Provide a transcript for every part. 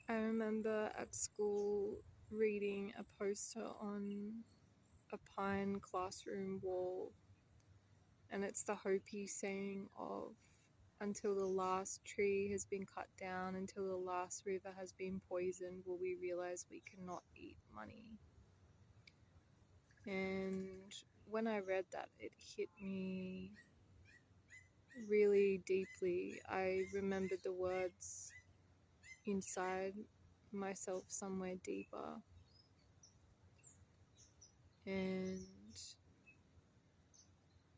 I remember at school reading a poster on a pine classroom wall, and it's the Hopi saying of, until the last tree has been cut down, until the last river has been poisoned, will we realize we cannot eat money. And when I read that, it hit me really deeply. I remembered the words inside myself somewhere deeper, and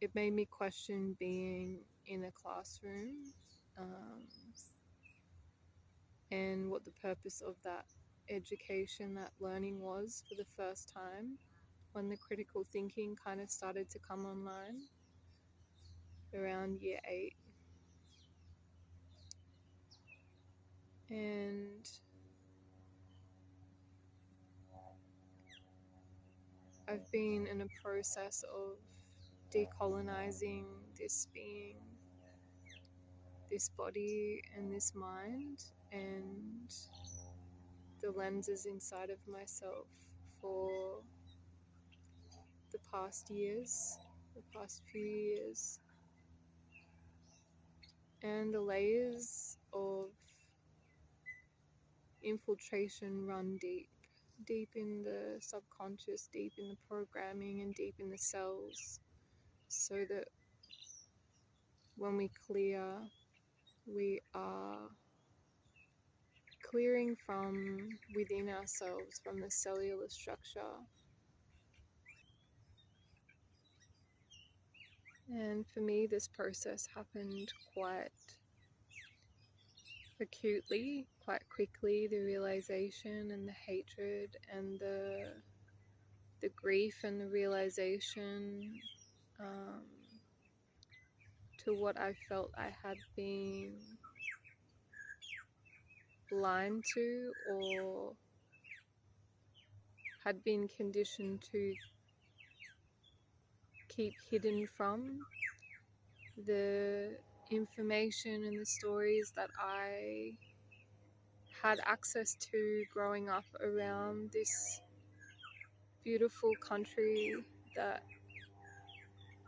it made me question being in a classroom, and what the purpose of that education, that learning was for the first time, when the critical thinking kind of started to come online around year 8. And I've been in a process of decolonizing this being, this body, and this mind, and the lenses inside of myself for the past years, the past few years. And the layers of infiltration run deep, deep in the subconscious, deep in the programming, and deep in the cells, so that when we clear, we are clearing from within ourselves, from the cellular structure. And for me, this process happened quite acutely, quite quickly. The realization and the hatred and the grief and the realization, to what I felt I had been blind to, or had been conditioned to keep hidden from. The information and the stories that I had access to growing up around this beautiful country that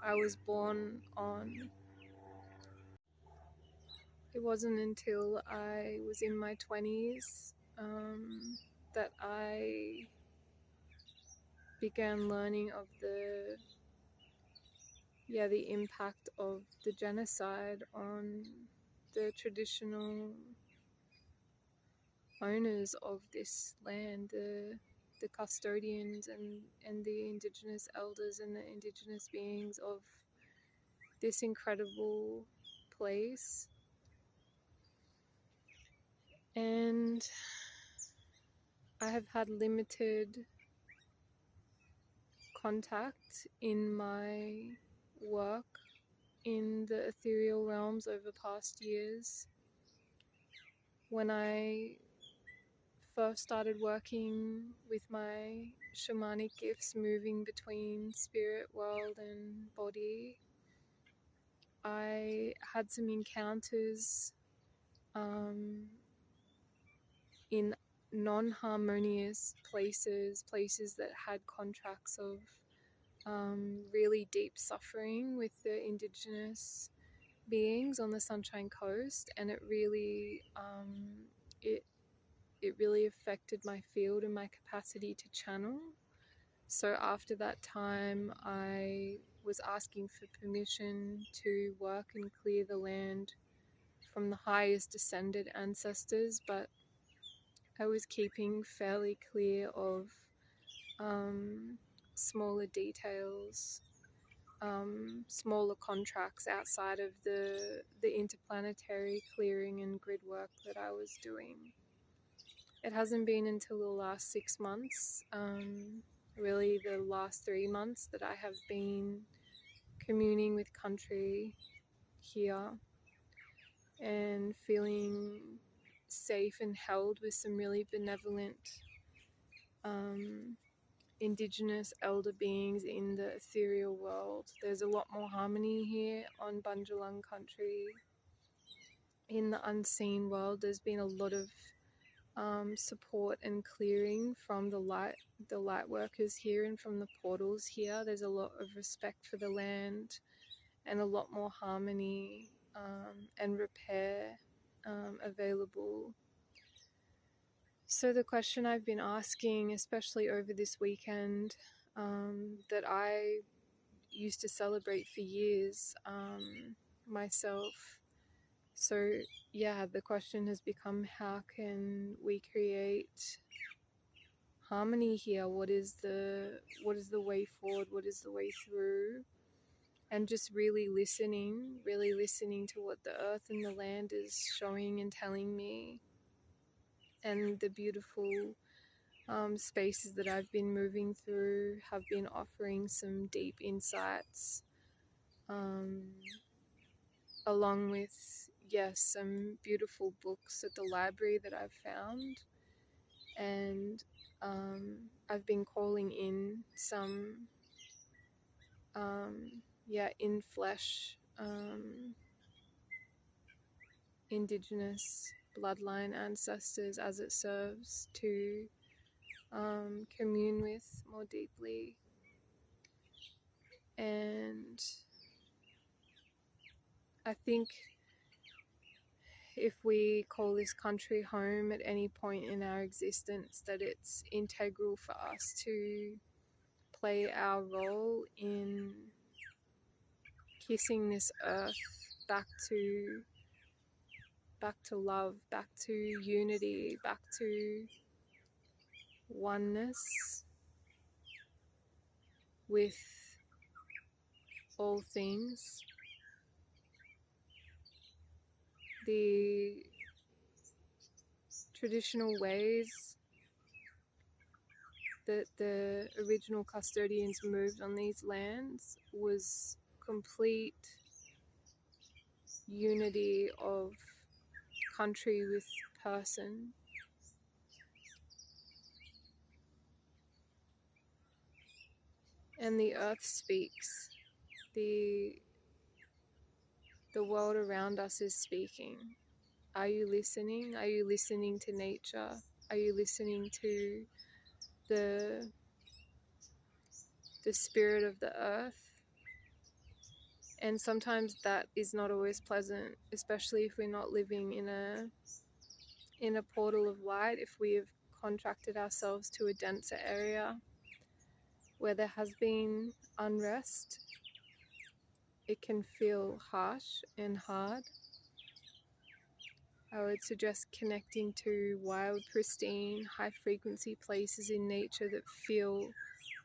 I was born on. It wasn't until I was in my 20s that I began learning of the impact of the genocide on the traditional owners of this land, the custodians and the indigenous elders and the indigenous beings of this incredible place. And I have had limited contact in my work in the ethereal realms over past years. When I first started working with my shamanic gifts, moving between spirit world and body, I had some encounters in non-harmonious places that had contracts of really deep suffering with the indigenous beings on the Sunshine Coast, and it really it really affected my field and my capacity to channel. So after that time, I was asking for permission to work and clear the land from the highest descended ancestors, but I was keeping fairly clear of smaller details, smaller contracts outside of the interplanetary clearing and grid work that I was doing. It hasn't been until the last 6 months, really the last 3 months, that I have been communing with country here and feeling safe and held with some really benevolent indigenous elder beings in the ethereal world. There's a lot more harmony here on Bundjalung country. In the unseen world, there's been a lot of support and clearing from the light workers here and from the portals here. There's a lot of respect for the land and a lot more harmony and repair available. So the question I've been asking, especially over this weekend, that I used to celebrate for years myself. So yeah, the question has become, how can we create harmony here? What is the way forward? What is the way through? And just really listening to what the earth and the land is showing and telling me, and the beautiful spaces that I've been moving through have been offering some deep insights, along with, yes, some beautiful books at the library that I've found. And I've been calling in some in flesh Indigenous bloodline ancestors as it serves to commune with more deeply. And I think if we call this country home at any point in our existence, that it's integral for us to play our role in kissing this earth back to love, back to unity, back to oneness with all things. The traditional ways that the original custodians moved on these lands was complete unity of country with person. And the earth speaks. The world around us is speaking. Are you listening? Are you listening to nature? Are you listening to the spirit of the earth? And sometimes that is not always pleasant, especially if we're not living in a portal of light, if we have contracted ourselves to a denser area where there has been unrest. It can feel harsh and hard. I would suggest connecting to wild, pristine, high-frequency places in nature that feel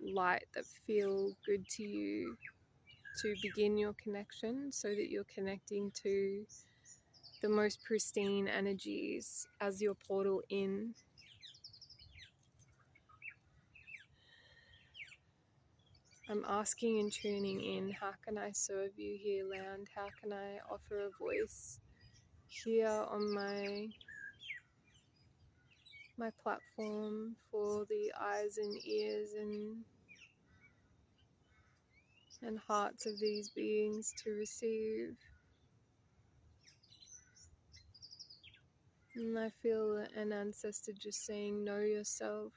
light, that feel good to you, to begin your connection, so that you're connecting to the most pristine energies as your portal in. I'm asking and tuning in, how can I serve you here, land? How can I offer a voice here on my platform for the eyes and ears and hearts of these beings to receive? And I feel an ancestor just saying, know yourself.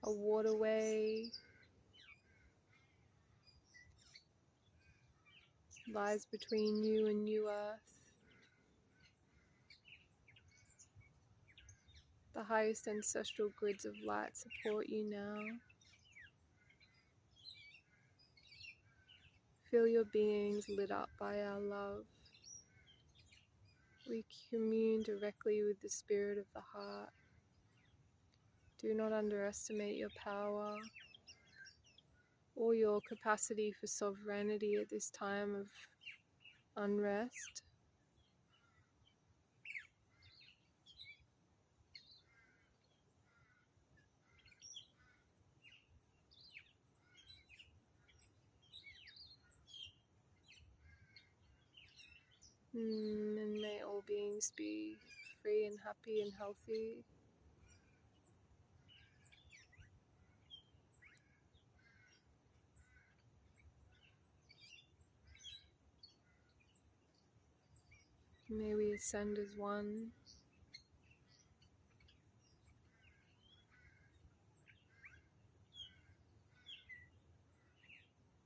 A waterway lies between you and New Earth. The highest ancestral grids of light support you now. Feel your beings lit up by our love. We commune directly with the spirit of the heart. Do not underestimate your power or your capacity for sovereignty at this time of unrest. And may all beings be free and happy and healthy. May we ascend as one.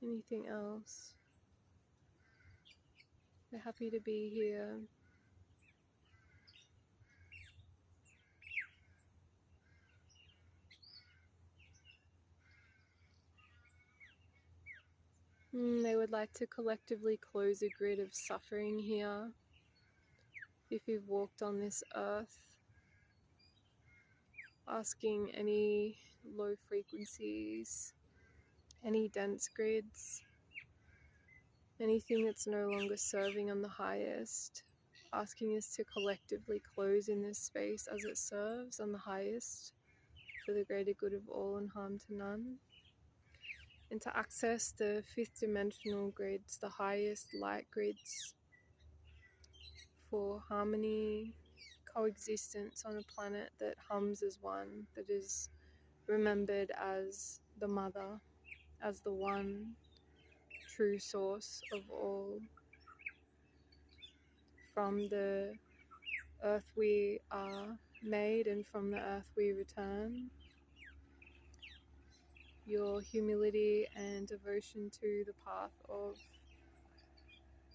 Anything else? We're happy to be here. They would like to collectively close a grid of suffering here. If you've walked on this earth, asking any low frequencies, any dense grids, anything that's no longer serving on the highest, asking us to collectively close in this space as it serves on the highest for the greater good of all and harm to none. And to access the fifth dimensional grids, the highest light grids, for harmony, coexistence on a planet that hums as one, that is remembered as the mother, as the one true source of all. From the earth we are made and from the earth we return. Your humility and devotion to the path of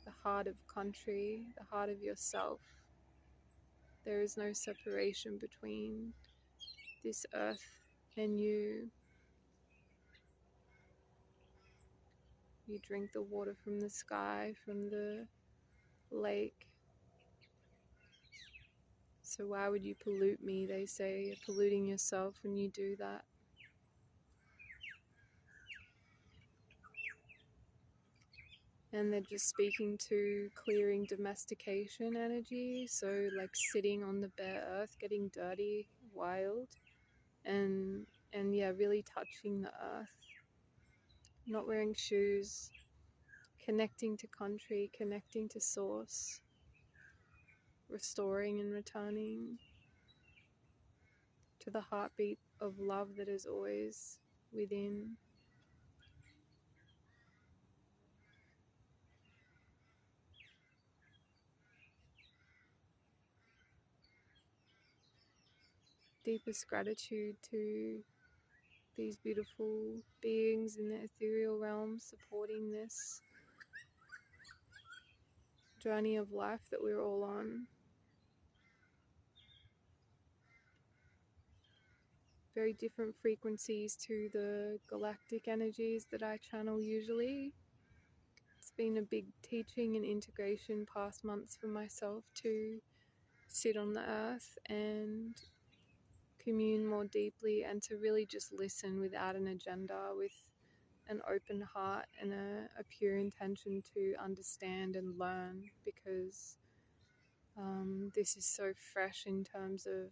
the heart of country, the heart of yourself. There is no separation between this earth and you. You drink the water from the sky, from the lake. So why would you pollute me? They say you're polluting yourself when you do that. And they're just speaking to clearing domestication energy. So like sitting on the bare earth, getting dirty, wild, and yeah, really touching the earth. Not wearing shoes, connecting to country, connecting to source, restoring and returning to the heartbeat of love that is always within. Deepest gratitude to these beautiful beings in the ethereal realm supporting this journey of life that we're all on. Very different frequencies to the galactic energies that I channel usually. It's been a big teaching and integration past months for myself to sit on the earth and commune more deeply and to really just listen without an agenda, with an open heart and a pure intention to understand and learn, because this is so fresh in terms of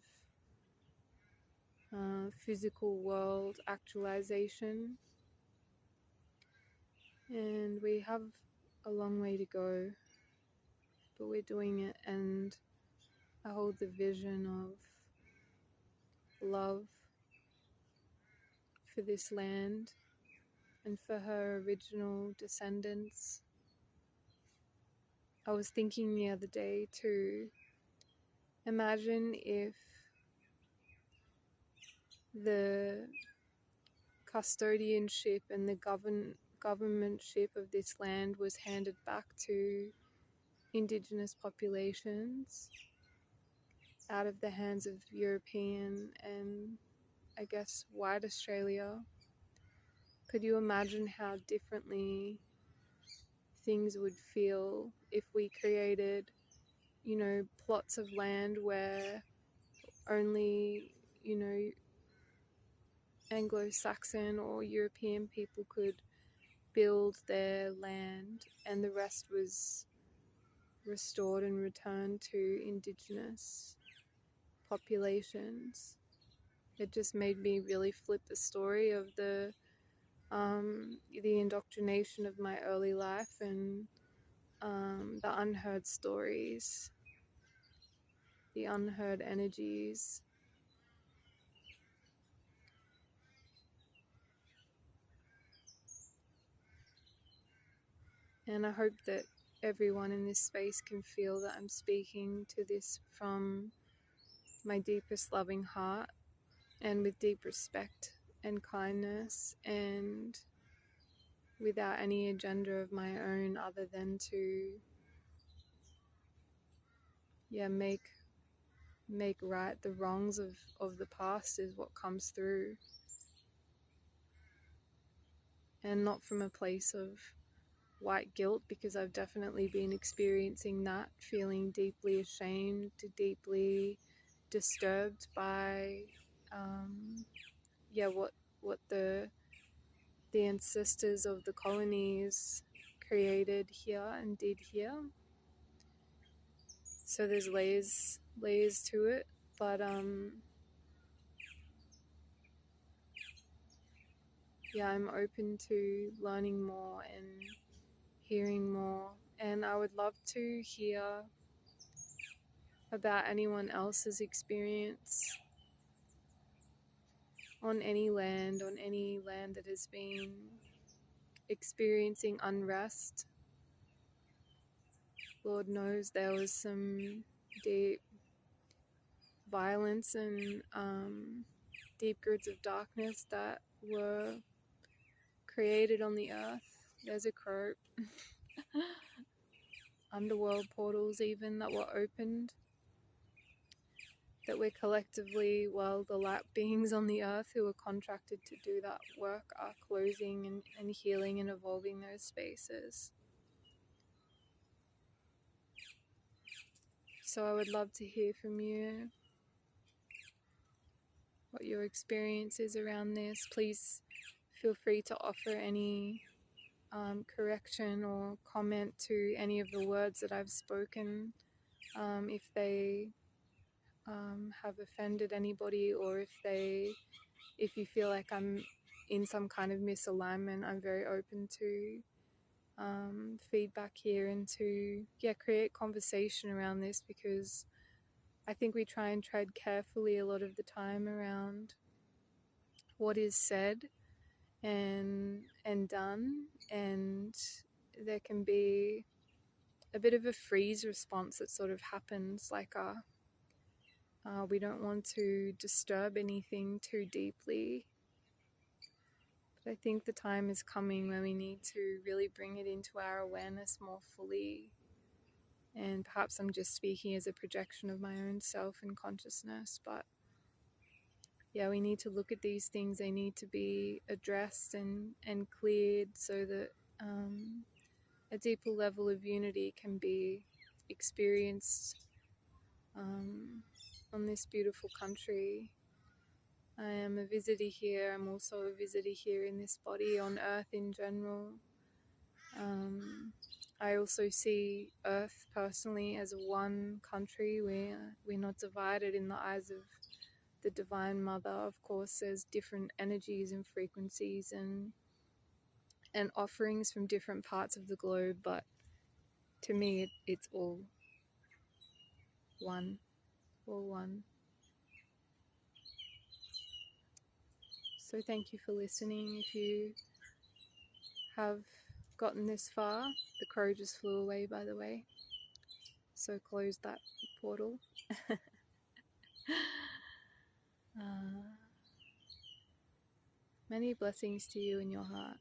physical world actualization, and we have a long way to go, but we're doing it. And I hold the vision of love for this land and for her original descendants. I was thinking the other day to imagine if the custodianship and the governmentship of this land was handed back to Indigenous populations out of the hands of European and I guess white Australia. Could you imagine how differently things would feel if we created, plots of land where only, Anglo-Saxon or European people could build their land and the rest was restored and returned to Indigenous populations? It just made me really flip the story of the indoctrination of my early life and the unheard stories, the unheard energies. And I hope that everyone in this space can feel that I'm speaking to this from my deepest loving heart and with deep respect and kindness, and without any agenda of my own other than to make right the wrongs of the past is what comes through, and not from a place of white guilt, because I've definitely been experiencing that, feeling deeply ashamed, deeply disturbed by what the ancestors of the colonies created here and did here. So there's layers to it, but I'm open to learning more and hearing more, and I would love to hear about anyone else's experience on any land that has been experiencing unrest. Lord knows there was some deep violence and deep grids of darkness that were created on the earth. There's a croak. Underworld portals even that were opened, that we're collectively, the light beings on the earth who are contracted to do that work are closing and healing and evolving those spaces. So I would love to hear from you, what your experience is around this. Please feel free to offer any correction or comment to any of the words that I've spoken, if they have offended anybody, or if you feel like I'm in some kind of misalignment. I'm very open to feedback here and to create conversation around this, because I think we try and tread carefully a lot of the time around what is said and done, and there can be a bit of a freeze response that sort of happens, like we don't want to disturb anything too deeply. But I think the time is coming when we need to really bring it into our awareness more fully. And perhaps I'm just speaking as a projection of my own self and consciousness, but we need to look at these things. They need to be addressed and cleared, so that a deeper level of unity can be experienced on this beautiful country. I am a visitor here. I'm also a visitor here in this body, on Earth in general. I also see Earth personally as one country. We're not divided in the eyes of the Divine Mother. Of course, there's different energies and frequencies and offerings from different parts of the globe, but to me, it's all one. All one. So thank you for listening. If you have gotten this far, the crow just flew away, by the way. So close that portal. Many blessings to you in your heart.